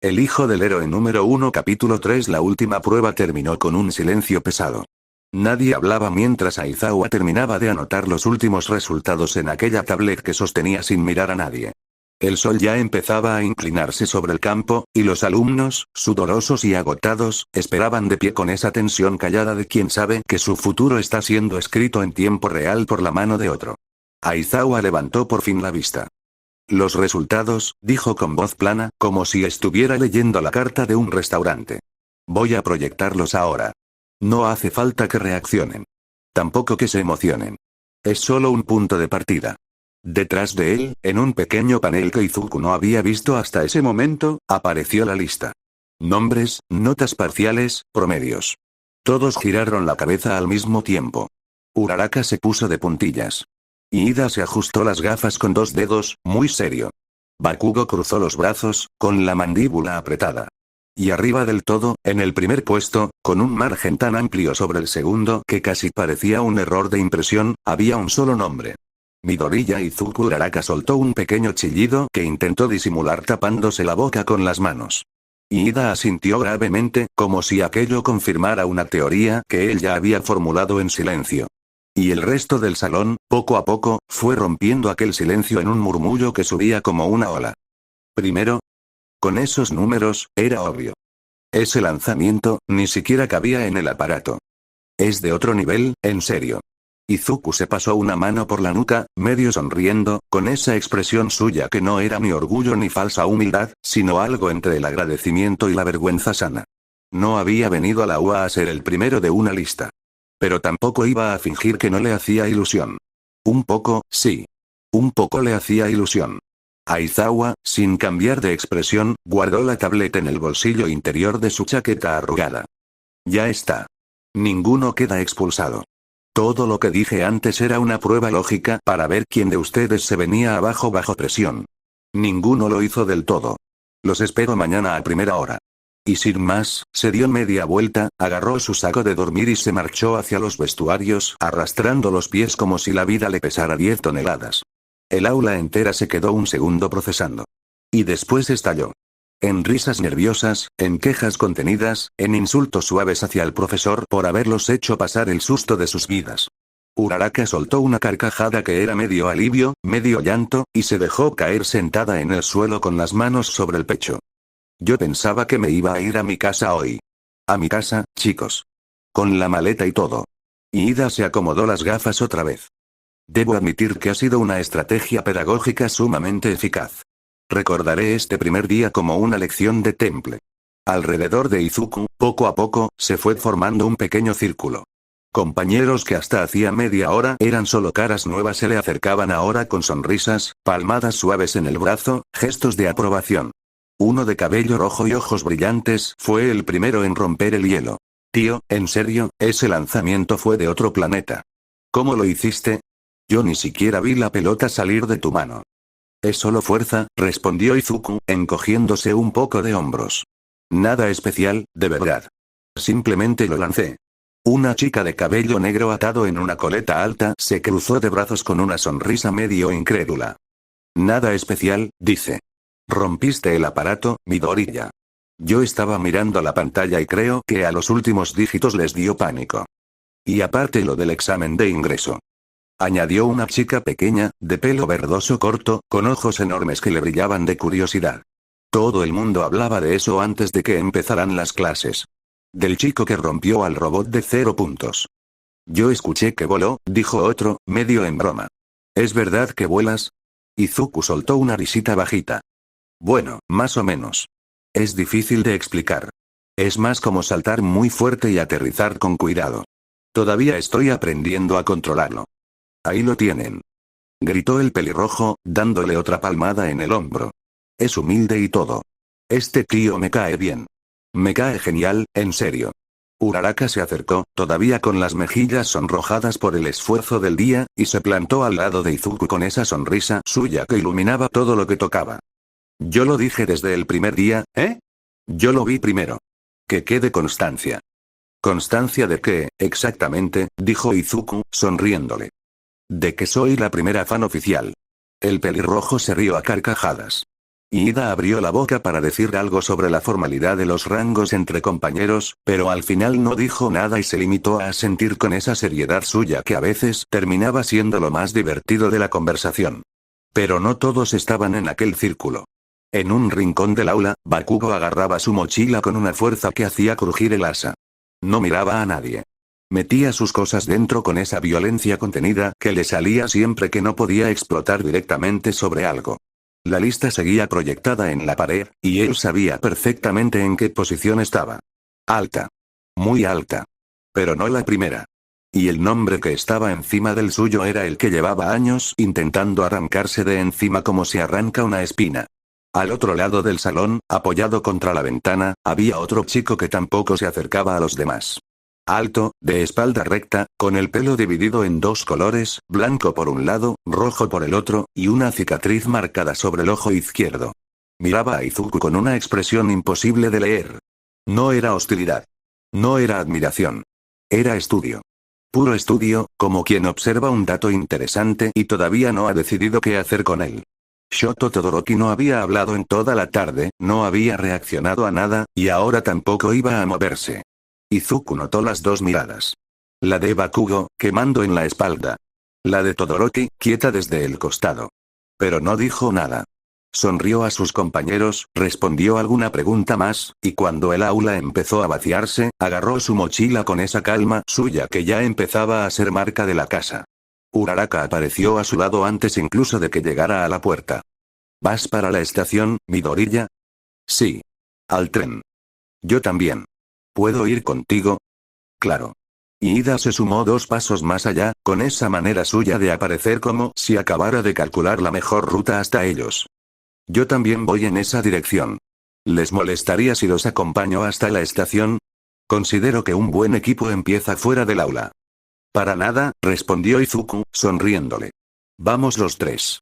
El hijo del héroe número 1 capítulo 3. La última prueba terminó con un silencio pesado. Nadie hablaba mientras Aizawa terminaba de anotar los últimos resultados en aquella tablet que sostenía sin mirar a nadie. El sol ya empezaba a inclinarse sobre el campo, y los alumnos, sudorosos y agotados, esperaban de pie con esa tensión callada de quien sabe que su futuro está siendo escrito en tiempo real por la mano de otro. Aizawa levantó por fin la vista. Los resultados, dijo con voz plana, como si estuviera leyendo la carta de un restaurante. Voy a proyectarlos ahora. No hace falta que reaccionen. Tampoco que se emocionen. Es solo un punto de partida. Detrás de él, en un pequeño panel que Izuku no había visto hasta ese momento, apareció la lista. Nombres, notas parciales, promedios. Todos giraron la cabeza al mismo tiempo. Uraraka se puso de puntillas. Iida se ajustó las gafas con 2 dedos, muy serio. Bakugo cruzó los brazos, con la mandíbula apretada. Y arriba del todo, en el primer puesto, con un margen tan amplio sobre el segundo que casi parecía un error de impresión, había un solo nombre. Midoriya Izuku. Uraraka soltó un pequeño chillido que intentó disimular tapándose la boca con las manos. Iida asintió gravemente, como si aquello confirmara una teoría que él ya había formulado en silencio. Y el resto del salón, poco a poco, fue rompiendo aquel silencio en un murmullo que subía como una ola. Primero. Con esos números, era obvio. Ese lanzamiento, ni siquiera cabía en el aparato. Es de otro nivel, en serio. Izuku se pasó una mano por la nuca, medio sonriendo, con esa expresión suya que no era ni orgullo ni falsa humildad, sino algo entre el agradecimiento y la vergüenza sana. No había venido a la UA a ser el primero de una lista. Pero tampoco iba a fingir que no le hacía ilusión. Un poco, sí. Un poco le hacía ilusión. Aizawa, sin cambiar de expresión, guardó la tableta en el bolsillo interior de su chaqueta arrugada. Ya está. Ninguno queda expulsado. Todo lo que dije antes era una prueba lógica para ver quién de ustedes se venía abajo bajo presión. Ninguno lo hizo del todo. Los espero mañana a primera hora. Y sin más, se dio media vuelta, agarró su saco de dormir y se marchó hacia los vestuarios, arrastrando los pies como si la vida le pesara 10 toneladas. El aula entera se quedó un segundo procesando. Y después estalló. En risas nerviosas, en quejas contenidas, en insultos suaves hacia el profesor por haberlos hecho pasar el susto de sus vidas. Uraraka soltó una carcajada que era medio alivio, medio llanto, y se dejó caer sentada en el suelo con las manos sobre el pecho. Yo pensaba que me iba a ir a mi casa hoy. A mi casa, chicos. Con la maleta y todo. Iida se acomodó las gafas otra vez. Debo admitir que ha sido una estrategia pedagógica sumamente eficaz. Recordaré este primer día como una lección de temple. Alrededor de Izuku, poco a poco, se fue formando un pequeño círculo. Compañeros que hasta hacía media hora eran solo caras nuevas se le acercaban ahora con sonrisas, palmadas suaves en el brazo, gestos de aprobación. Uno de cabello rojo y ojos brillantes fue el primero en romper el hielo. Tío, en serio, ese lanzamiento fue de otro planeta. ¿Cómo lo hiciste? Yo ni siquiera vi la pelota salir de tu mano. Es solo fuerza, respondió Izuku, encogiéndose un poco de hombros. Nada especial, de verdad. Simplemente lo lancé. Una chica de cabello negro atado en una coleta alta se cruzó de brazos con una sonrisa medio incrédula. Nada especial, dice. Rompiste el aparato, Midoriya. Yo estaba mirando la pantalla y creo que a los últimos dígitos les dio pánico. Y aparte lo del examen de ingreso. Añadió una chica pequeña, de pelo verdoso corto, con ojos enormes que le brillaban de curiosidad. Todo el mundo hablaba de eso antes de que empezaran las clases. Del chico que rompió al robot de 0 puntos. Yo escuché que voló, dijo otro, medio en broma. ¿Es verdad que vuelas? Izuku soltó una risita bajita. Bueno, más o menos. Es difícil de explicar. Es más como saltar muy fuerte y aterrizar con cuidado. Todavía estoy aprendiendo a controlarlo. Ahí lo tienen. Gritó el pelirrojo, dándole otra palmada en el hombro. Es humilde y todo. Este tío me cae bien. Me cae genial, en serio. Uraraka se acercó, todavía con las mejillas sonrojadas por el esfuerzo del día, y se plantó al lado de Izuku con esa sonrisa suya que iluminaba todo lo que tocaba. Yo lo dije desde el primer día, ¿eh? Yo lo vi primero. Que quede constancia. ¿Constancia de qué, exactamente? Dijo Izuku, sonriéndole. De que soy la primera fan oficial. El pelirrojo se rió a carcajadas. Ida abrió la boca para decir algo sobre la formalidad de los rangos entre compañeros, pero al final no dijo nada y se limitó a asentir con esa seriedad suya que a veces terminaba siendo lo más divertido de la conversación. Pero no todos estaban en aquel círculo. En un rincón del aula, Bakugo agarraba su mochila con una fuerza que hacía crujir el asa. No miraba a nadie. Metía sus cosas dentro con esa violencia contenida que le salía siempre que no podía explotar directamente sobre algo. La lista seguía proyectada en la pared, y él sabía perfectamente en qué posición estaba. Alta. Muy alta. Pero no la primera. Y el nombre que estaba encima del suyo era el que llevaba años intentando arrancarse de encima como se arranca una espina. Al otro lado del salón, apoyado contra la ventana, había otro chico que tampoco se acercaba a los demás. Alto, de espalda recta, con el pelo dividido en dos colores, blanco por un lado, rojo por el otro, y una cicatriz marcada sobre el ojo izquierdo. Miraba a Izuku con una expresión imposible de leer. No era hostilidad. No era admiración. Era estudio. Puro estudio, como quien observa un dato interesante y todavía no ha decidido qué hacer con él. Shoto Todoroki no había hablado en toda la tarde, no había reaccionado a nada, y ahora tampoco iba a moverse. Izuku notó las dos miradas. La de Bakugo, quemando en la espalda. La de Todoroki, quieta desde el costado. Pero no dijo nada. Sonrió a sus compañeros, respondió alguna pregunta más, y cuando el aula empezó a vaciarse, agarró su mochila con esa calma suya que ya empezaba a ser marca de la casa. Uraraka apareció a su lado antes incluso de que llegara a la puerta. ¿Vas para la estación, Midoriya? Sí. Al tren. Yo también. ¿Puedo ir contigo? Claro. Ida se sumó 2 pasos más allá, con esa manera suya de aparecer como si acabara de calcular la mejor ruta hasta ellos. Yo también voy en esa dirección. ¿Les molestaría si los acompaño hasta la estación? Considero que un buen equipo empieza fuera del aula. Para nada, respondió Izuku, sonriéndole. Vamos los 3.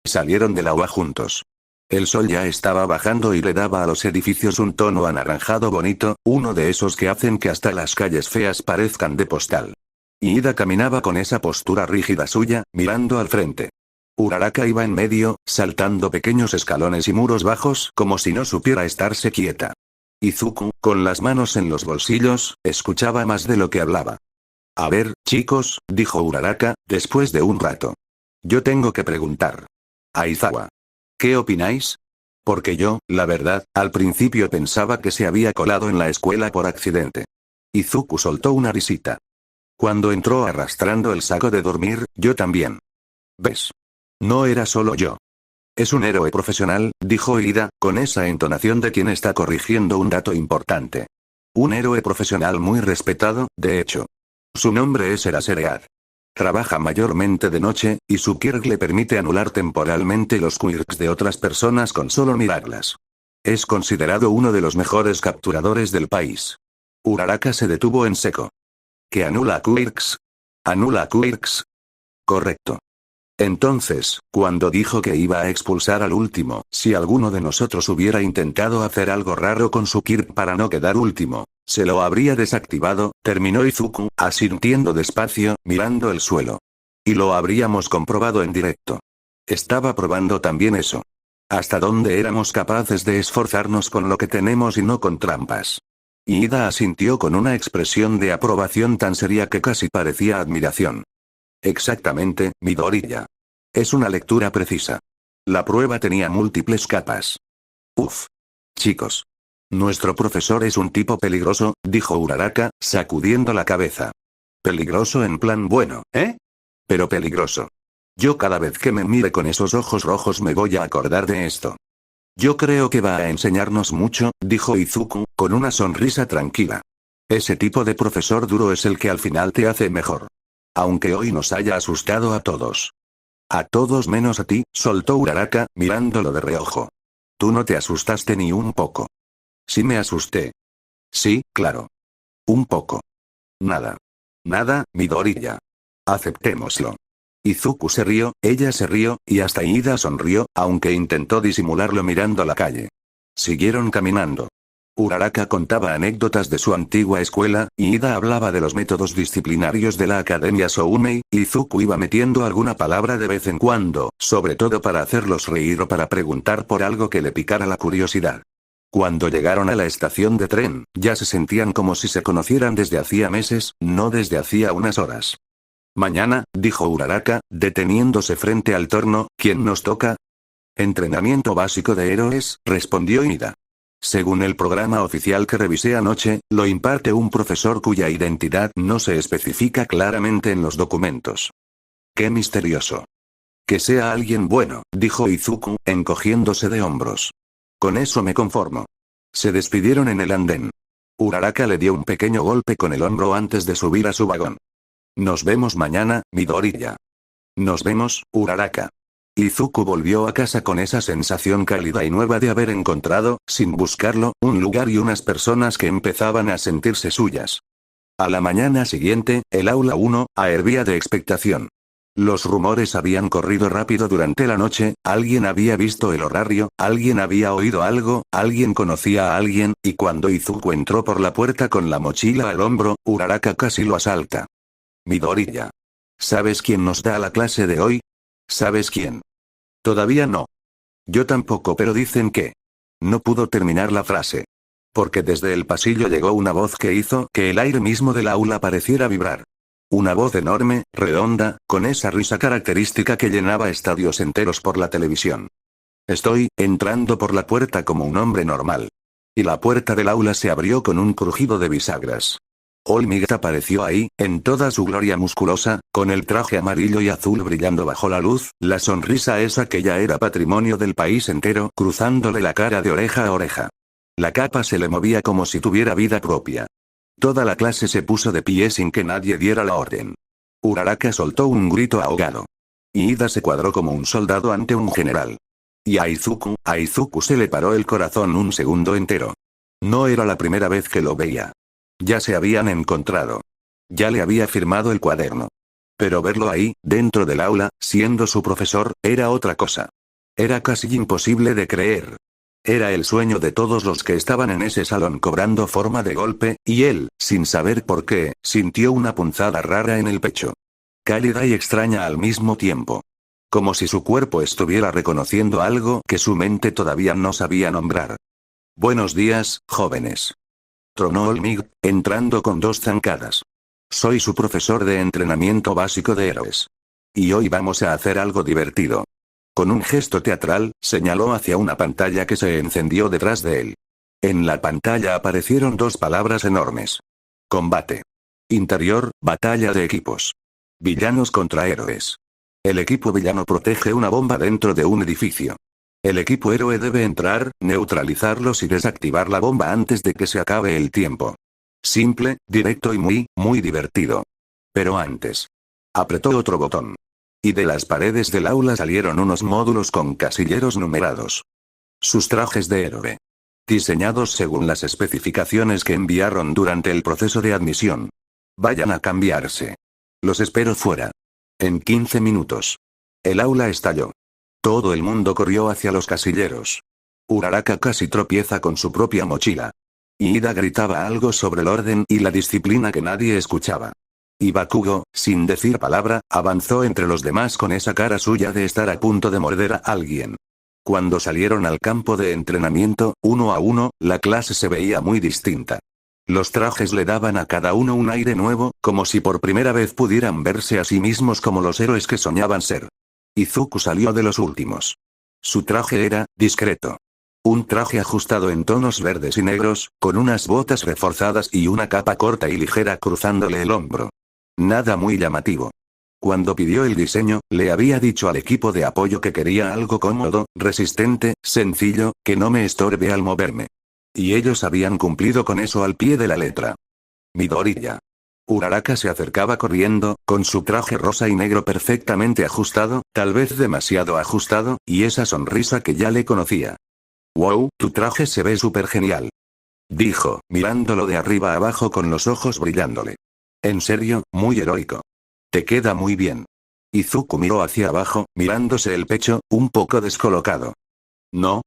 Salieron del aula juntos. El sol ya estaba bajando y le daba a los edificios un tono anaranjado bonito, uno de esos que hacen que hasta las calles feas parezcan de postal. Ida caminaba con esa postura rígida suya, mirando al frente. Uraraka iba en medio, saltando pequeños escalones y muros bajos como si no supiera estarse quieta. Izuku, con las manos en los bolsillos, escuchaba más de lo que hablaba. A ver, chicos, dijo Uraraka, después de un rato. Yo tengo que preguntar. Aizawa. ¿Qué opináis? Porque yo, la verdad, al principio pensaba que se había colado en la escuela por accidente. Izuku soltó una risita. Cuando entró arrastrando el saco de dormir, yo también. ¿Ves? No era solo yo. Es un héroe profesional, dijo Ida, con esa entonación de quien está corrigiendo un dato importante. Un héroe profesional muy respetado, de hecho. Su nombre es Eraseread. Trabaja mayormente de noche, y su quirk le permite anular temporalmente los quirks de otras personas con solo mirarlas. Es considerado uno de los mejores capturadores del país. Uraraka se detuvo en seco. ¿Que anula quirks? ¿Anula quirks? Correcto. Entonces, cuando dijo que iba a expulsar al último, si alguno de nosotros hubiera intentado hacer algo raro con su quirk para no quedar último, se lo habría desactivado, terminó Izuku, asintiendo despacio, mirando el suelo. Y lo habríamos comprobado en directo. Estaba probando también eso. Hasta dónde éramos capaces de esforzarnos con lo que tenemos y no con trampas. Ida asintió con una expresión de aprobación tan seria que casi parecía admiración. Exactamente, Midoriya. Es una lectura precisa. La prueba tenía múltiples capas. Uf. Chicos. Nuestro profesor es un tipo peligroso, dijo Uraraka, sacudiendo la cabeza. Peligroso en plan bueno, ¿eh? Pero peligroso. Yo cada vez que me mire con esos ojos rojos me voy a acordar de esto. Yo creo que va a enseñarnos mucho, dijo Izuku, con una sonrisa tranquila. Ese tipo de profesor duro es el que al final te hace mejor. Aunque hoy nos haya asustado a todos. A todos menos a ti, soltó Uraraka, mirándolo de reojo. Tú no te asustaste ni un poco. Sí me asusté. Sí, claro. Un poco. Nada. Nada, Midoriya. Aceptémoslo. Izuku se rió, ella se rió, y hasta Ida sonrió, aunque intentó disimularlo mirando la calle. Siguieron caminando. Uraraka contaba anécdotas de su antigua escuela, y Ida hablaba de los métodos disciplinarios de la Academia Soumei, y Izuku iba metiendo alguna palabra de vez en cuando, sobre todo para hacerlos reír o para preguntar por algo que le picara la curiosidad. Cuando llegaron a la estación de tren, ya se sentían como si se conocieran desde hacía meses, no desde hacía unas horas. Mañana, dijo Uraraka, deteniéndose frente al torno, ¿quién nos toca? Entrenamiento básico de héroes, respondió Ida. Según el programa oficial que revisé anoche, lo imparte un profesor cuya identidad no se especifica claramente en los documentos. ¡Qué misterioso! Que sea alguien bueno, dijo Izuku, encogiéndose de hombros. Con eso me conformo. Se despidieron en el andén. Uraraka le dio un pequeño golpe con el hombro antes de subir a su vagón. Nos vemos mañana, Midoriya. Nos vemos, Uraraka. Izuku volvió a casa con esa sensación cálida y nueva de haber encontrado, sin buscarlo, un lugar y unas personas que empezaban a sentirse suyas. A la mañana siguiente, el aula 1A hervía de expectación. Los rumores habían corrido rápido durante la noche, alguien había visto el horario, alguien había oído algo, alguien conocía a alguien, y cuando Izuku entró por la puerta con la mochila al hombro, Uraraka casi lo asalta. Midoriya. ¿Sabes quién nos da la clase de hoy? ¿Sabes quién? Todavía no. Yo tampoco, pero dicen que... No pudo terminar la frase. Porque desde el pasillo llegó una voz que hizo que el aire mismo del aula pareciera vibrar. Una voz enorme, redonda, con esa risa característica que llenaba estadios enteros por la televisión. Estoy entrando por la puerta como un hombre normal. Y la puerta del aula se abrió con un crujido de bisagras. Olmigt apareció ahí, en toda su gloria musculosa, con el traje amarillo y azul brillando bajo la luz, la sonrisa esa que ya era patrimonio del país entero, cruzándole la cara de oreja a oreja. La capa se le movía como si tuviera vida propia. Toda la clase se puso de pie sin que nadie diera la orden. Uraraka soltó un grito ahogado. Y Ida se cuadró como un soldado ante un general. Y a Izuku se le paró el corazón un segundo entero. No era la primera vez que lo veía. Ya se habían encontrado. Ya le había firmado el cuaderno. Pero verlo ahí, dentro del aula, siendo su profesor, era otra cosa. Era casi imposible de creer. Era el sueño de todos los que estaban en ese salón cobrando forma de golpe, y él, sin saber por qué, sintió una punzada rara en el pecho. Cálida y extraña al mismo tiempo. Como si su cuerpo estuviera reconociendo algo que su mente todavía no sabía nombrar. Buenos días, jóvenes. Tronó Olmigt, entrando con 2 zancadas. Soy su profesor de entrenamiento básico de héroes. Y hoy vamos a hacer algo divertido. Con un gesto teatral, señaló hacia una pantalla que se encendió detrás de él. En la pantalla aparecieron 2 palabras enormes. Combate. Interior, batalla de equipos. Villanos contra héroes. El equipo villano protege una bomba dentro de un edificio. El equipo héroe debe entrar, neutralizarlos y desactivar la bomba antes de que se acabe el tiempo. Simple, directo y muy divertido. Pero antes. Apretó otro botón. Y de las paredes del aula salieron unos módulos con casilleros numerados. Sus trajes de héroe. Diseñados según las especificaciones que enviaron durante el proceso de admisión. Vayan a cambiarse. Los espero fuera. En 15 minutos. El aula estalló. Todo el mundo corrió hacia los casilleros. Uraraka casi tropieza con su propia mochila. Y Ida gritaba algo sobre el orden y la disciplina que nadie escuchaba. Y Bakugo, sin decir palabra, avanzó entre los demás con esa cara suya de estar a punto de morder a alguien. Cuando salieron al campo de entrenamiento, 1 a 1, la clase se veía muy distinta. Los trajes le daban a cada uno un aire nuevo, como si por primera vez pudieran verse a sí mismos como los héroes que soñaban ser. Izuku salió de los últimos. Su traje era discreto. Un traje ajustado en tonos verdes y negros, con unas botas reforzadas y una capa corta y ligera cruzándole el hombro. Nada muy llamativo. Cuando pidió el diseño, le había dicho al equipo de apoyo que quería algo cómodo, resistente, sencillo, que no me estorbe al moverme. Y ellos habían cumplido con eso al pie de la letra. Midoriya. Uraraka se acercaba corriendo, con su traje rosa y negro perfectamente ajustado, tal vez demasiado ajustado, y esa sonrisa que ya le conocía. «Wow, tu traje se ve súper genial», dijo, mirándolo de arriba a abajo con los ojos brillándole. «En serio, muy heroico. Te queda muy bien». Izuku miró hacia abajo, mirándose el pecho, un poco descolocado. No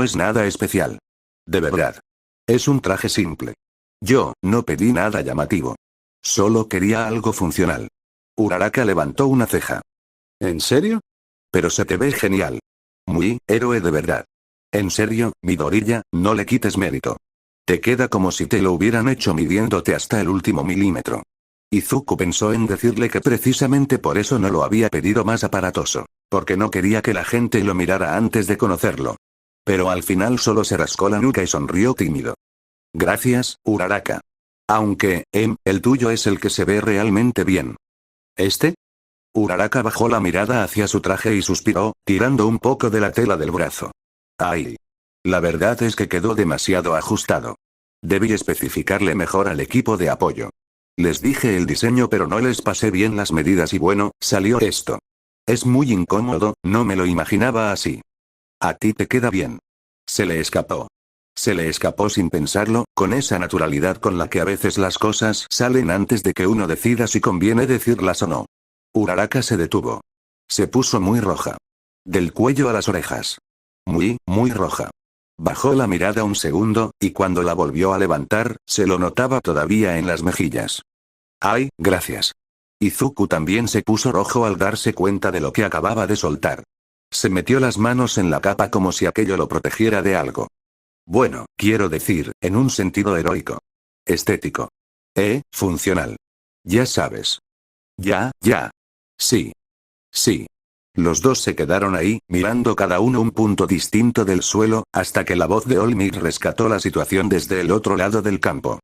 es nada especial. De verdad. Es un traje simple. Yo no pedí nada llamativo. Solo quería algo funcional. Uraraka levantó una ceja. ¿En serio? Pero se te ve genial. Muy, héroe de verdad. En serio, Midoriya, no le quites mérito. Te queda como si te lo hubieran hecho midiéndote hasta el último milímetro. Izuku pensó en decirle que precisamente por eso no lo había pedido más aparatoso, porque no quería que la gente lo mirara antes de conocerlo. Pero al final solo se rascó la nuca y sonrió tímido. Gracias, Uraraka. Aunque, el tuyo es el que se ve realmente bien. ¿Este? Uraraka bajó la mirada hacia su traje y suspiró, tirando un poco de la tela del brazo. ¡Ay! La verdad es que quedó demasiado ajustado. Debí especificarle mejor al equipo de apoyo. Les dije el diseño pero no les pasé bien las medidas y bueno, salió esto. Es muy incómodo, no me lo imaginaba así. A ti te queda bien. Se le escapó. Se le escapó sin pensarlo, con esa naturalidad con la que a veces las cosas salen antes de que uno decida si conviene decirlas o no. Uraraka se detuvo. Se puso muy roja. Del cuello a las orejas. Muy, muy roja. Bajó la mirada un segundo, y cuando la volvió a levantar, se lo notaba todavía en las mejillas. ¡Ay, gracias! Izuku también se puso rojo al darse cuenta de lo que acababa de soltar. Se metió las manos en la capa como si aquello lo protegiera de algo. Bueno, quiero decir, en un sentido heroico. Estético. Funcional. Ya sabes. Ya. Sí. Sí. Los dos se quedaron ahí, mirando cada uno un punto distinto del suelo, hasta que la voz de Olmir rescató la situación desde el otro lado del campo.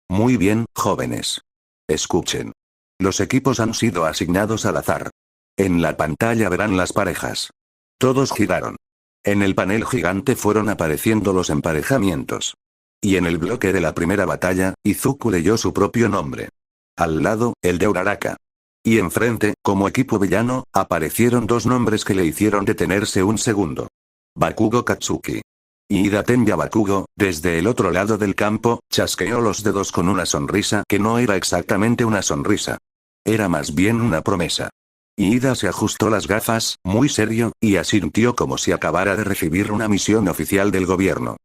Muy bien, jóvenes. Escuchen. Los equipos han sido asignados al azar. En la pantalla verán las parejas. Todos giraron. En el panel gigante fueron apareciendo los emparejamientos. Y en el bloque de la primera batalla, Izuku leyó su propio nombre. Al lado, el de Uraraka. Y enfrente, como equipo villano, aparecieron dos nombres que le hicieron detenerse un segundo. Bakugo Katsuki. Y Ida Tenya Bakugo, desde el otro lado del campo, chasqueó los dedos con una sonrisa que no era exactamente una sonrisa. Era más bien una promesa. Ida se ajustó las gafas, muy serio, y asintió como si acabara de recibir una misión oficial del gobierno.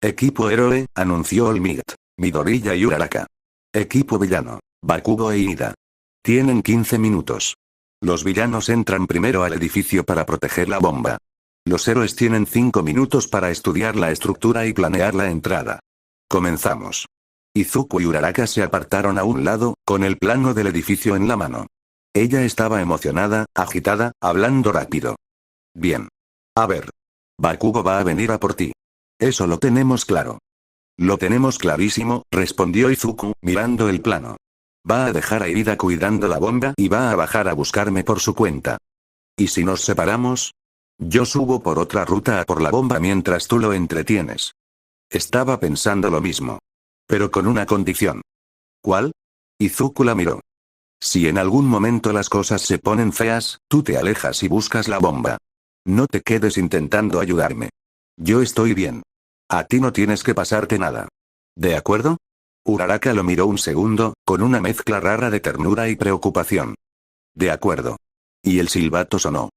Equipo héroe, anunció Olmir, Midoriya y Uraraka. Equipo villano, Bakugo e Ida. Tienen 15 minutos. Los villanos entran primero al edificio para proteger la bomba. Los héroes tienen 5 minutos para estudiar la estructura y planear la entrada. Comenzamos. Izuku y Uraraka se apartaron a un lado, con el plano del edificio en la mano. Ella estaba emocionada, agitada, hablando rápido. Bien. A ver. Bakugo va a venir a por ti. Eso lo tenemos claro. Lo tenemos clarísimo, respondió Izuku, mirando el plano. Va a dejar a Ida cuidando la bomba y va a bajar a buscarme por su cuenta. ¿Y si nos separamos? Yo subo por otra ruta a por la bomba mientras tú lo entretienes. Estaba pensando lo mismo. Pero con una condición. ¿Cuál? Izuku la miró. Si en algún momento las cosas se ponen feas, tú te alejas y buscas la bomba. No te quedes intentando ayudarme. Yo estoy bien. A ti no tienes que pasarte nada. ¿De acuerdo? Uraraka lo miró un segundo, con una mezcla rara de ternura y preocupación. De acuerdo. Y el silbato sonó.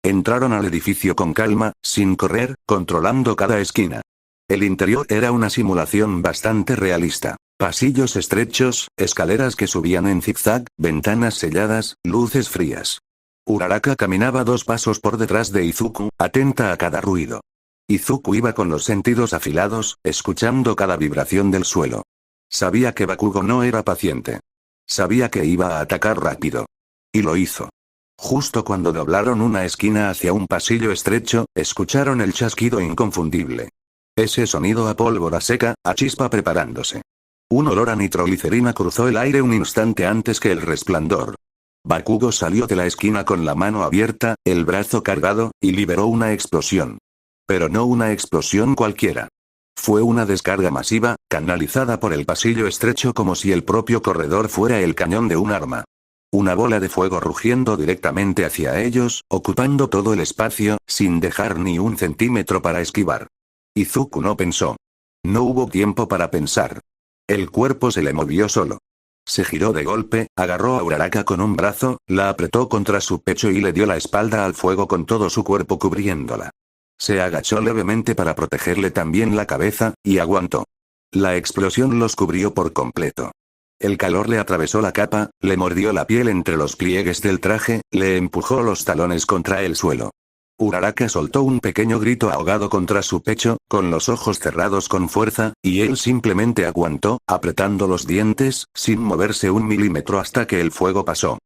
Entraron al edificio con calma, sin correr, controlando cada esquina. El interior era una simulación bastante realista. Pasillos estrechos, escaleras que subían en zigzag, ventanas selladas, luces frías. Uraraka caminaba 2 pasos por detrás de Izuku, atenta a cada ruido. Izuku iba con los sentidos afilados, escuchando cada vibración del suelo. Sabía que Bakugo no era paciente. Sabía que iba a atacar rápido. Y lo hizo. Justo cuando doblaron una esquina hacia un pasillo estrecho, escucharon el chasquido inconfundible. Ese sonido a pólvora seca, a chispa preparándose. Un olor a nitroglicerina cruzó el aire un instante antes que el resplandor. Bakugo salió de la esquina con la mano abierta, el brazo cargado, y liberó una explosión. Pero no una explosión cualquiera. Fue una descarga masiva, canalizada por el pasillo estrecho como si el propio corredor fuera el cañón de un arma. Una bola de fuego rugiendo directamente hacia ellos, ocupando todo el espacio, sin dejar ni un centímetro para esquivar. Izuku no pensó. No hubo tiempo para pensar. El cuerpo se le movió solo. Se giró de golpe, agarró a Uraraka con un brazo, la apretó contra su pecho y le dio la espalda al fuego con todo su cuerpo cubriéndola. Se agachó levemente para protegerle también la cabeza, y aguantó. La explosión los cubrió por completo. El calor le atravesó la capa, le mordió la piel entre los pliegues del traje, le empujó los talones contra el suelo. Uraraka soltó un pequeño grito ahogado contra su pecho, con los ojos cerrados con fuerza, y él simplemente aguantó, apretando los dientes, sin moverse un milímetro hasta que el fuego pasó.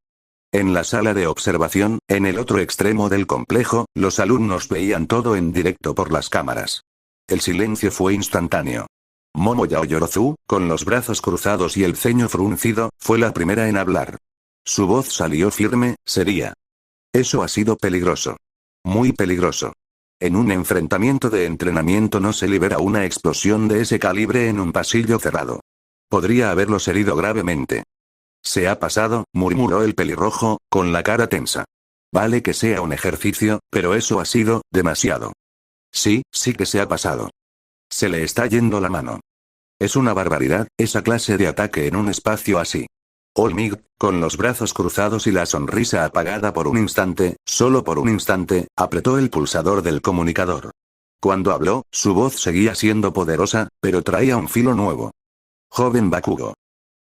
En la sala de observación, en el otro extremo del complejo, los alumnos veían todo en directo por las cámaras. El silencio fue instantáneo. Momo Yaoyorozu, con los brazos cruzados y el ceño fruncido, fue la primera en hablar. Su voz salió firme, seria. Eso ha sido peligroso. Muy peligroso. En un enfrentamiento de entrenamiento no se libera una explosión de ese calibre en un pasillo cerrado. Podría haberlos herido gravemente. Se ha pasado, murmuró el pelirrojo, con la cara tensa. Vale que sea un ejercicio, pero eso ha sido demasiado. Sí, sí que se ha pasado. Se le está yendo la mano. Es una barbaridad, esa clase de ataque en un espacio así. Olmig, con los brazos cruzados y la sonrisa apagada por un instante, solo por un instante, apretó el pulsador del comunicador. Cuando habló, su voz seguía siendo poderosa, pero traía un filo nuevo. Joven Bakugo.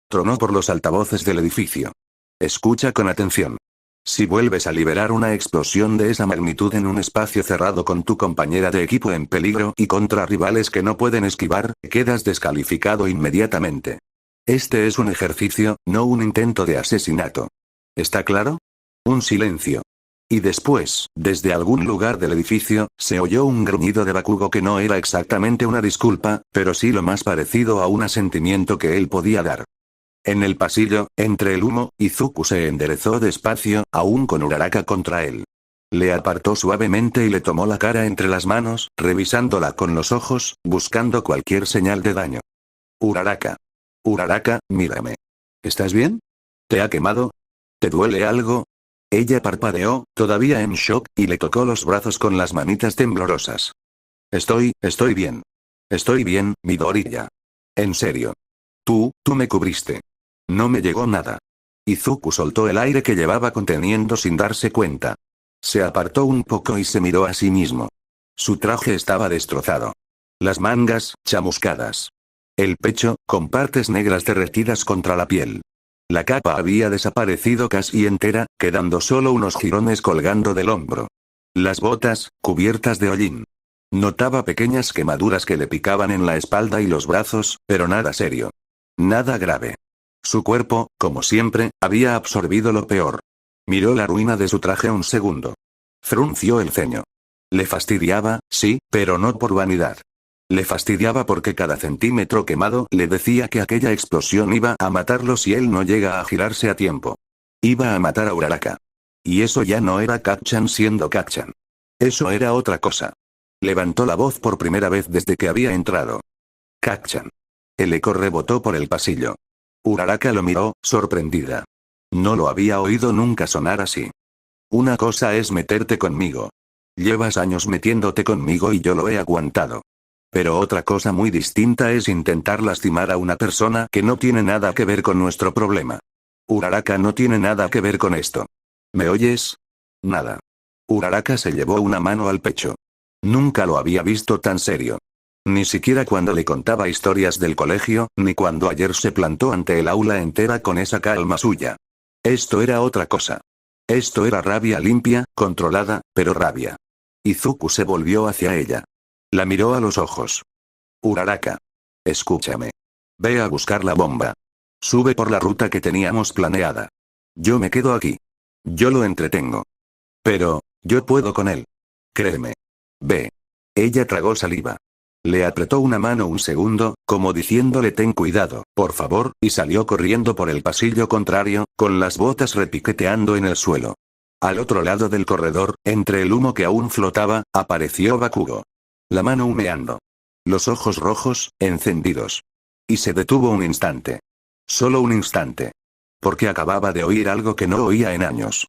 Tronó por los altavoces del edificio. Escucha con atención. Si vuelves a liberar una explosión de esa magnitud en un espacio cerrado con tu compañera de equipo en peligro y contra rivales que no pueden esquivar, quedas descalificado inmediatamente. Este es un ejercicio, no un intento de asesinato. ¿Está claro? Un silencio. Y después, desde algún lugar del edificio, se oyó un gruñido de Bakugo que no era exactamente una disculpa, pero sí lo más parecido a un asentimiento que él podía dar. En el pasillo, entre el humo, Izuku se enderezó despacio, aún con Uraraka contra él. Le apartó suavemente y le tomó la cara entre las manos, revisándola con los ojos, buscando cualquier señal de daño. Uraraka. Uraraka, mírame. ¿Estás bien? ¿Te ha quemado? ¿Te duele algo? Ella parpadeó, todavía en shock, y le tocó los brazos con las manitas temblorosas. Estoy bien. Estoy bien, Midoriya. En serio. Tú me cubriste. No me llegó nada. Izuku soltó el aire que llevaba conteniendo sin darse cuenta. Se apartó un poco y se miró a sí mismo. Su traje estaba destrozado. Las mangas, chamuscadas. El pecho, con partes negras derretidas contra la piel. La capa había desaparecido casi entera, quedando solo unos jirones colgando del hombro. Las botas, cubiertas de hollín. Notaba pequeñas quemaduras que le picaban en la espalda y los brazos, pero nada serio. Nada grave. Su cuerpo, como siempre, había absorbido lo peor. Miró la ruina de su traje un segundo. Frunció el ceño. Le fastidiaba, sí, pero no por vanidad. Le fastidiaba porque cada centímetro quemado le decía que aquella explosión iba a matarlo si él no llega a girarse a tiempo. Iba a matar a Uraraka. Y eso ya no era Kacchan siendo Kacchan. Eso era otra cosa. Levantó la voz por primera vez desde que había entrado. Kacchan. El eco rebotó por el pasillo. Uraraka lo miró, sorprendida. No lo había oído nunca sonar así. Una cosa es meterte conmigo. Llevas años metiéndote conmigo y yo lo he aguantado. Pero otra cosa muy distinta es intentar lastimar a una persona que no tiene nada que ver con nuestro problema. Uraraka no tiene nada que ver con esto. ¿Me oyes? Nada. Uraraka se llevó una mano al pecho. Nunca lo había visto tan serio. Ni siquiera cuando le contaba historias del colegio, ni cuando ayer se plantó ante el aula entera con esa calma suya. Esto era otra cosa. Esto era rabia limpia, controlada, pero rabia. Izuku se volvió hacia ella. La miró a los ojos. Uraraka. Escúchame. Ve a buscar la bomba. Sube por la ruta que teníamos planeada. Yo me quedo aquí. Yo lo entretengo. Pero, yo puedo con él. Créeme. Ve. Ella tragó saliva. Le apretó una mano un segundo, como diciéndole ten cuidado, por favor, y salió corriendo por el pasillo contrario, con las botas repiqueteando en el suelo. Al otro lado del corredor, entre el humo que aún flotaba, apareció Bakugo. La mano humeando. Los ojos rojos, encendidos. Y se detuvo un instante. Solo un instante. Porque acababa de oír algo que no oía en años.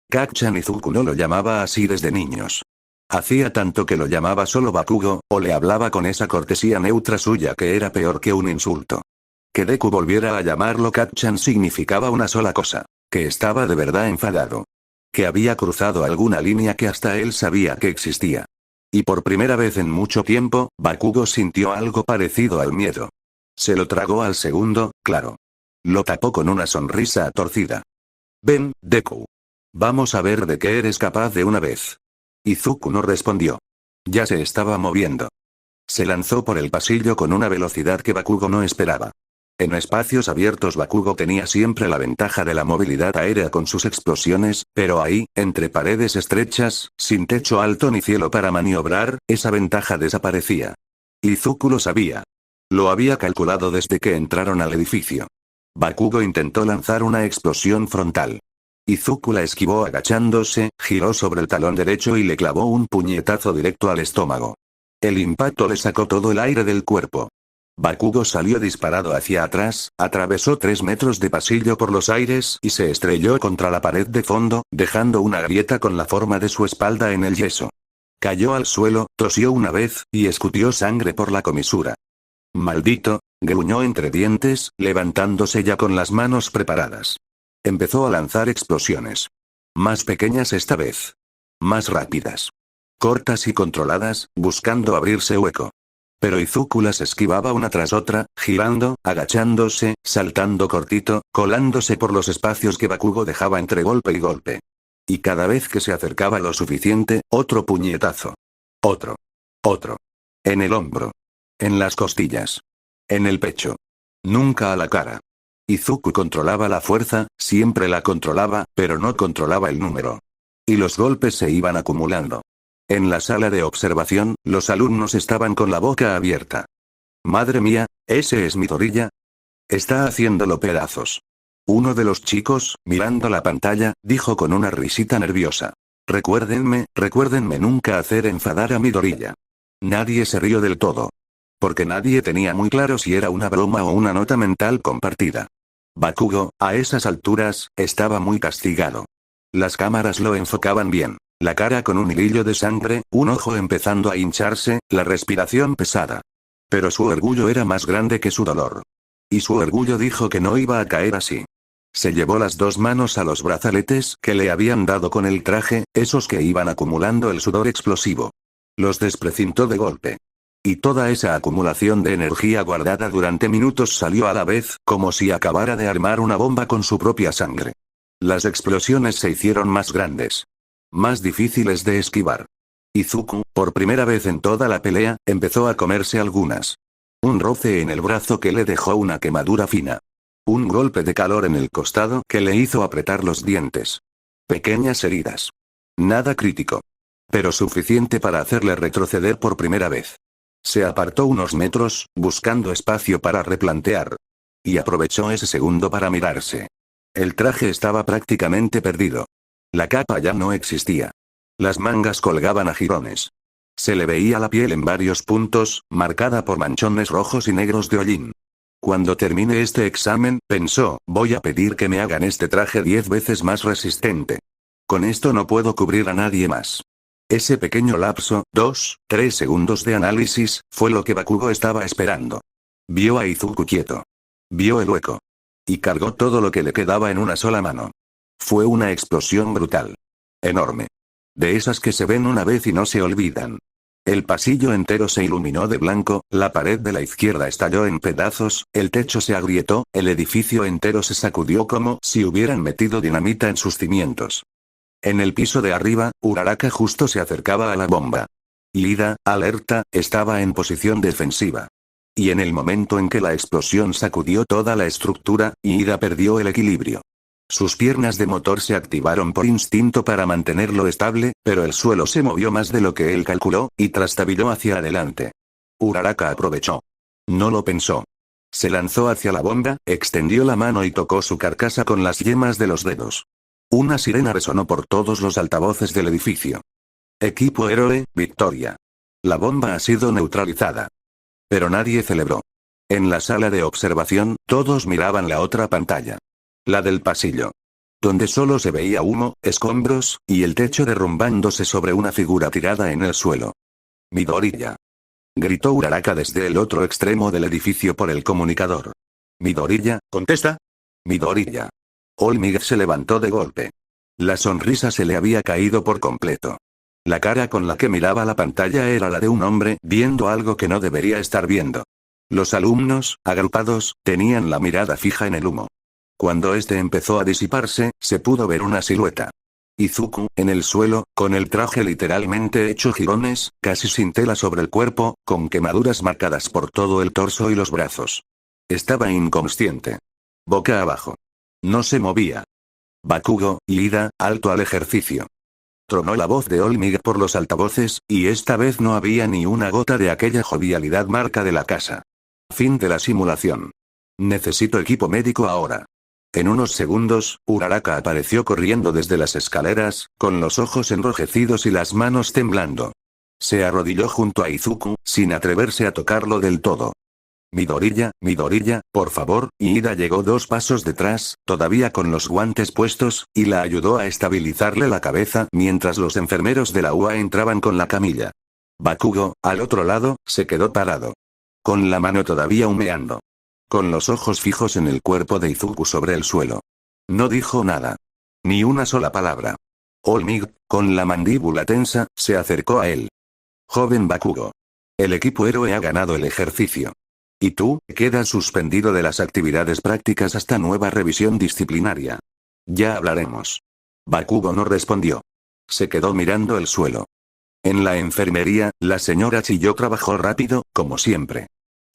Kacchan Izuku no lo llamaba así desde niños. Hacía tanto que lo llamaba solo Bakugo, o le hablaba con esa cortesía neutra suya que era peor que un insulto. Que Deku volviera a llamarlo Kacchan significaba una sola cosa, que estaba de verdad enfadado. Que había cruzado alguna línea que hasta él sabía que existía. Y por primera vez en mucho tiempo, Bakugo sintió algo parecido al miedo. Se lo tragó al segundo, claro. Lo tapó con una sonrisa torcida. Ven, Deku. Vamos a ver de qué eres capaz de una vez. Izuku no respondió. Ya se estaba moviendo. Se lanzó por el pasillo con una velocidad que Bakugo no esperaba. En espacios abiertos Bakugo tenía siempre la ventaja de la movilidad aérea con sus explosiones, pero ahí, entre paredes estrechas, sin techo alto ni cielo para maniobrar, esa ventaja desaparecía. Izuku lo sabía. Lo había calculado desde que entraron al edificio. Bakugo intentó lanzar una explosión frontal. Izuku la esquivó agachándose, giró sobre el talón derecho y le clavó un puñetazo directo al estómago. El impacto le sacó todo el aire del cuerpo. Bakugo salió disparado hacia atrás, atravesó 3 metros de pasillo por los aires y se estrelló contra la pared de fondo, dejando una grieta con la forma de su espalda en el yeso. Cayó al suelo, tosió una vez, y escutió sangre por la comisura. Maldito, gruñó entre dientes, levantándose ya con las manos preparadas. Empezó a lanzar explosiones. Más pequeñas esta vez. Más rápidas. Cortas y controladas, buscando abrirse hueco. Pero Izuku las esquivaba una tras otra, girando, agachándose, saltando cortito, colándose por los espacios que Bakugo dejaba entre golpe y golpe. Y cada vez que se acercaba lo suficiente, otro puñetazo. Otro. Otro. En el hombro. En las costillas. En el pecho. Nunca a la cara. Izuku controlaba la fuerza, siempre la controlaba, pero no controlaba el número. Y los golpes se iban acumulando. En la sala de observación, los alumnos estaban con la boca abierta. Madre mía, ¿ese es Midoriya? Está haciéndolo pedazos. Uno de los chicos, mirando la pantalla, dijo con una risita nerviosa. Recuérdenme nunca hacer enfadar a Midoriya. Nadie se rió del todo. Porque nadie tenía muy claro si era una broma o una nota mental compartida. Bakugo, a esas alturas, estaba muy castigado. Las cámaras lo enfocaban bien. La cara con un hilillo de sangre, un ojo empezando a hincharse, la respiración pesada. Pero su orgullo era más grande que su dolor. Y su orgullo dijo que no iba a caer así. Se llevó las 2 manos a los brazaletes que le habían dado con el traje, esos que iban acumulando el sudor explosivo. Los desprecintó de golpe. Y toda esa acumulación de energía guardada durante minutos salió a la vez, como si acabara de armar una bomba con su propia sangre. Las explosiones se hicieron más grandes. Más difíciles de esquivar. Izuku, por primera vez en toda la pelea, empezó a comerse algunas. Un roce en el brazo que le dejó una quemadura fina. Un golpe de calor en el costado que le hizo apretar los dientes. Pequeñas heridas. Nada crítico. Pero suficiente para hacerle retroceder por primera vez. Se apartó unos metros, buscando espacio para replantear. Y aprovechó ese segundo para mirarse. El traje estaba prácticamente perdido. La capa ya no existía. Las mangas colgaban a jirones. Se le veía la piel en varios puntos, marcada por manchones rojos y negros de hollín. Cuando termine este examen, pensó, voy a pedir que me hagan este traje 10 veces más resistente. Con esto no puedo cubrir a nadie más. Ese pequeño lapso, 2-3 segundos de análisis, fue lo que Bakugo estaba esperando. Vio a Izuku quieto. Vio el hueco. Y cargó todo lo que le quedaba en una sola mano. Fue una explosión brutal. Enorme. De esas que se ven una vez y no se olvidan. El pasillo entero se iluminó de blanco, la pared de la izquierda estalló en pedazos, el techo se agrietó, el edificio entero se sacudió como si hubieran metido dinamita en sus cimientos. En el piso de arriba, Uraraka justo se acercaba a la bomba. Ida, alerta, estaba en posición defensiva. Y en el momento en que la explosión sacudió toda la estructura, Ida perdió el equilibrio. Sus piernas de motor se activaron por instinto para mantenerlo estable, pero el suelo se movió más de lo que él calculó, y trastabilló hacia adelante. Uraraka aprovechó. No lo pensó. Se lanzó hacia la bomba, extendió la mano y tocó su carcasa con las yemas de los dedos. Una sirena resonó por todos los altavoces del edificio. Equipo héroe, victoria. La bomba ha sido neutralizada. Pero nadie celebró. En la sala de observación, todos miraban la otra pantalla. La del pasillo. Donde solo se veía humo, escombros, y el techo derrumbándose sobre una figura tirada en el suelo. Midoriya. Gritó Uraraka desde el otro extremo del edificio por el comunicador. Midoriya, contesta. Midoriya. All Might se levantó de golpe. La sonrisa se le había caído por completo. La cara con la que miraba la pantalla era la de un hombre viendo algo que no debería estar viendo. Los alumnos, agrupados, tenían la mirada fija en el humo. Cuando este empezó a disiparse, se pudo ver una silueta. Izuku, en el suelo, con el traje literalmente hecho jirones, casi sin tela sobre el cuerpo, con quemaduras marcadas por todo el torso y los brazos. Estaba inconsciente. Boca abajo. No se movía. Bakugo, ida, alto al ejercicio. Tronó la voz de Olmig por los altavoces, y esta vez no había ni una gota de aquella jovialidad marca de la casa. Fin de la simulación. Necesito equipo médico ahora. En unos segundos, Uraraka apareció corriendo desde las escaleras, con los ojos enrojecidos y las manos temblando. Se arrodilló junto a Izuku, sin atreverse a tocarlo del todo. Midoriya, por favor, y Ida llegó 2 pasos detrás, todavía con los guantes puestos, y la ayudó a estabilizarle la cabeza mientras los enfermeros de la UA entraban con la camilla. Bakugo, al otro lado, se quedó parado. Con la mano todavía humeando. Con los ojos fijos en el cuerpo de Izuku sobre el suelo. No dijo nada. Ni una sola palabra. Olmig, con la mandíbula tensa, se acercó a él. Joven Bakugo. El equipo héroe ha ganado el ejercicio. Y tú, quedas suspendido de las actividades prácticas hasta nueva revisión disciplinaria. Ya hablaremos. Bakugo no respondió. Se quedó mirando el suelo. En la enfermería, la señora Chiyo trabajó rápido, como siempre.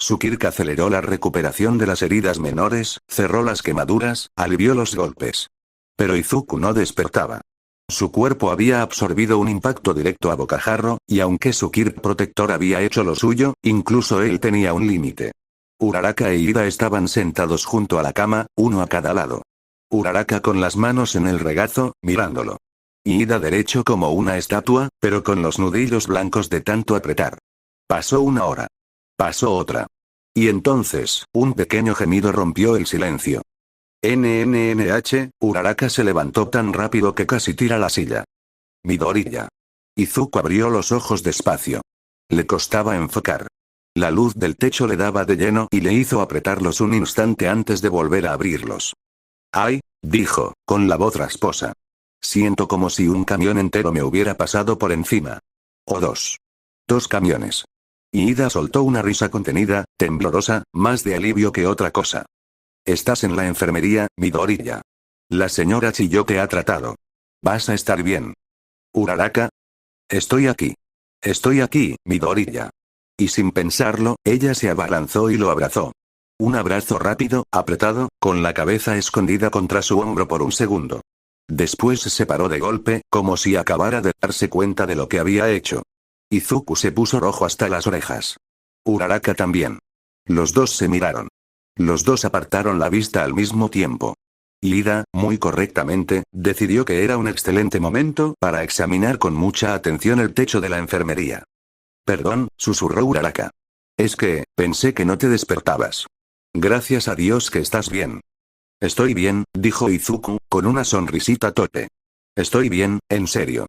Su Kirk aceleró la recuperación de las heridas menores, cerró las quemaduras, alivió los golpes. Pero Izuku no despertaba. Su cuerpo había absorbido un impacto directo a bocajarro, y aunque su Kirk protector había hecho lo suyo, incluso él tenía un límite. Uraraka e Ida estaban sentados junto a la cama, uno a cada lado. Uraraka con las manos en el regazo, mirándolo. Y Ida derecho como una estatua, pero con los nudillos blancos de tanto apretar. Pasó una hora. Pasó otra. Y entonces, un pequeño gemido rompió el silencio. NNNH, Uraraka se levantó tan rápido que casi tira la silla. Midoriya. Izuku abrió los ojos despacio. Le costaba enfocar. La luz del techo le daba de lleno y le hizo apretarlos un instante antes de volver a abrirlos. ¡Ay!, dijo, con la voz rasposa. Siento como si un camión entero me hubiera pasado por encima. O 2. 2 camiones. Y Ida soltó una risa contenida, temblorosa, más de alivio que otra cosa. Estás en la enfermería, Midoriya. La señora Chiyo te ha tratado. Vas a estar bien. Uraraka. Estoy aquí. Estoy aquí, Midoriya. Y sin pensarlo, ella se abalanzó y lo abrazó. Un abrazo rápido, apretado, con la cabeza escondida contra su hombro por un segundo. Después se paró de golpe, como si acabara de darse cuenta de lo que había hecho. Izuku se puso rojo hasta las orejas. Uraraka también. Los dos se miraron. Los dos apartaron la vista al mismo tiempo. Ida, muy correctamente, decidió que era un excelente momento para examinar con mucha atención el techo de la enfermería. Perdón, susurró Uraraka. Es que, pensé que no te despertabas. Gracias a Dios que estás bien. Estoy bien, dijo Izuku, con una sonrisita torpe. Estoy bien, en serio.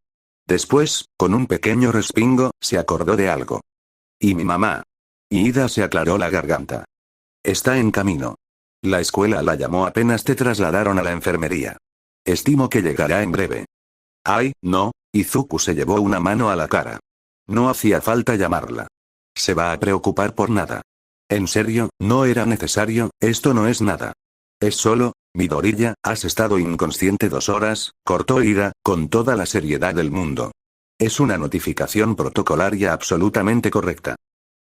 Después, con un pequeño respingo, se acordó de algo. ¿Y mi mamá? Ida se aclaró la garganta. Está en camino. La escuela la llamó apenas te trasladaron a la enfermería. Estimo que llegará en breve. Ay, no, Izuku se llevó una mano a la cara. No hacía falta llamarla. Se va a preocupar por nada. En serio, no era necesario, esto no es nada. Es solo, Midoriya, has estado inconsciente 2 horas, cortó Ida, con toda la seriedad del mundo. Es una notificación protocolaria absolutamente correcta.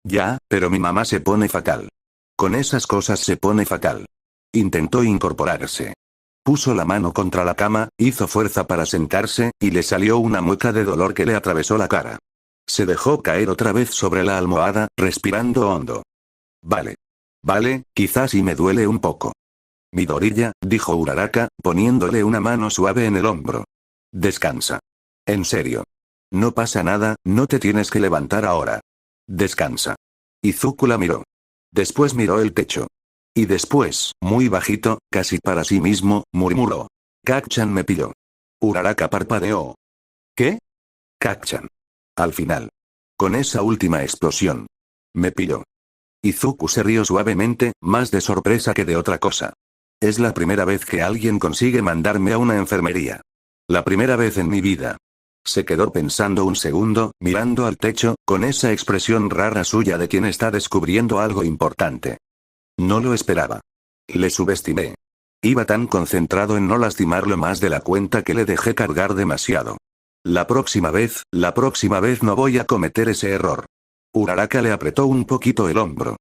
Ya, pero mi mamá se pone fatal. Con esas cosas se pone fatal. Intentó incorporarse. Puso la mano contra la cama, hizo fuerza para sentarse, y le salió una mueca de dolor que le atravesó la cara. Se dejó caer otra vez sobre la almohada, respirando hondo. Vale. Vale, quizás sí me duele un poco. Midoriya, dijo Uraraka, poniéndole una mano suave en el hombro. Descansa. En serio. No pasa nada, no te tienes que levantar ahora. Descansa. Izuku la miró. Después miró el techo. Y después, muy bajito, casi para sí mismo, murmuró. Kacchan me pilló. Uraraka parpadeó. ¿Qué? Kacchan. Al final. Con esa última explosión. Me pilló. Izuku se rió suavemente, más de sorpresa que de otra cosa. Es la primera vez que alguien consigue mandarme a una enfermería. La primera vez en mi vida. Se quedó pensando un segundo, mirando al techo, con esa expresión rara suya de quien está descubriendo algo importante. No lo esperaba. Le subestimé. Iba tan concentrado en no lastimarlo más de la cuenta que le dejé cargar demasiado. La próxima vez no voy a cometer ese error. Uraraka le apretó un poquito el hombro.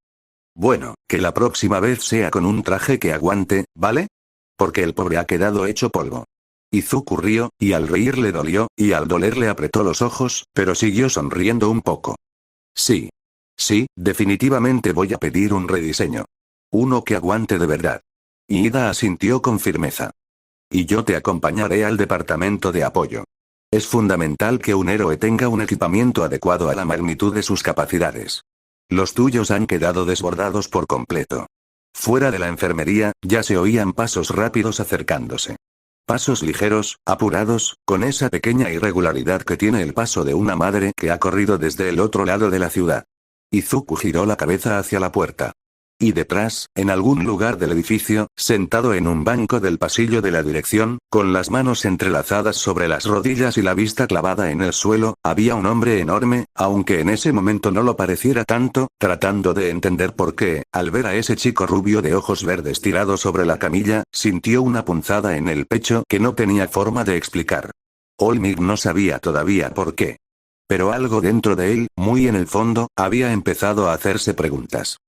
Bueno, que la próxima vez sea con un traje que aguante, ¿vale? Porque el pobre ha quedado hecho polvo. Izuku rió, y al reír le dolió, y al doler le apretó los ojos, pero siguió sonriendo un poco. Sí. Sí, definitivamente voy a pedir un rediseño. Uno que aguante de verdad. Ida asintió con firmeza. Y yo te acompañaré al departamento de apoyo. Es fundamental que un héroe tenga un equipamiento adecuado a la magnitud de sus capacidades. Los tuyos han quedado desbordados por completo. Fuera de la enfermería, ya se oían pasos rápidos acercándose. Pasos ligeros, apurados, con esa pequeña irregularidad que tiene el paso de una madre que ha corrido desde el otro lado de la ciudad. Izuku giró la cabeza hacia la puerta. Y detrás, en algún lugar del edificio, sentado en un banco del pasillo de la dirección, con las manos entrelazadas sobre las rodillas y la vista clavada en el suelo, había un hombre enorme, aunque en ese momento no lo pareciera tanto, tratando de entender por qué, al ver a ese chico rubio de ojos verdes tirado sobre la camilla, sintió una punzada en el pecho que no tenía forma de explicar. Olmig no sabía todavía por qué. Pero algo dentro de él, muy en el fondo, había empezado a hacerse preguntas.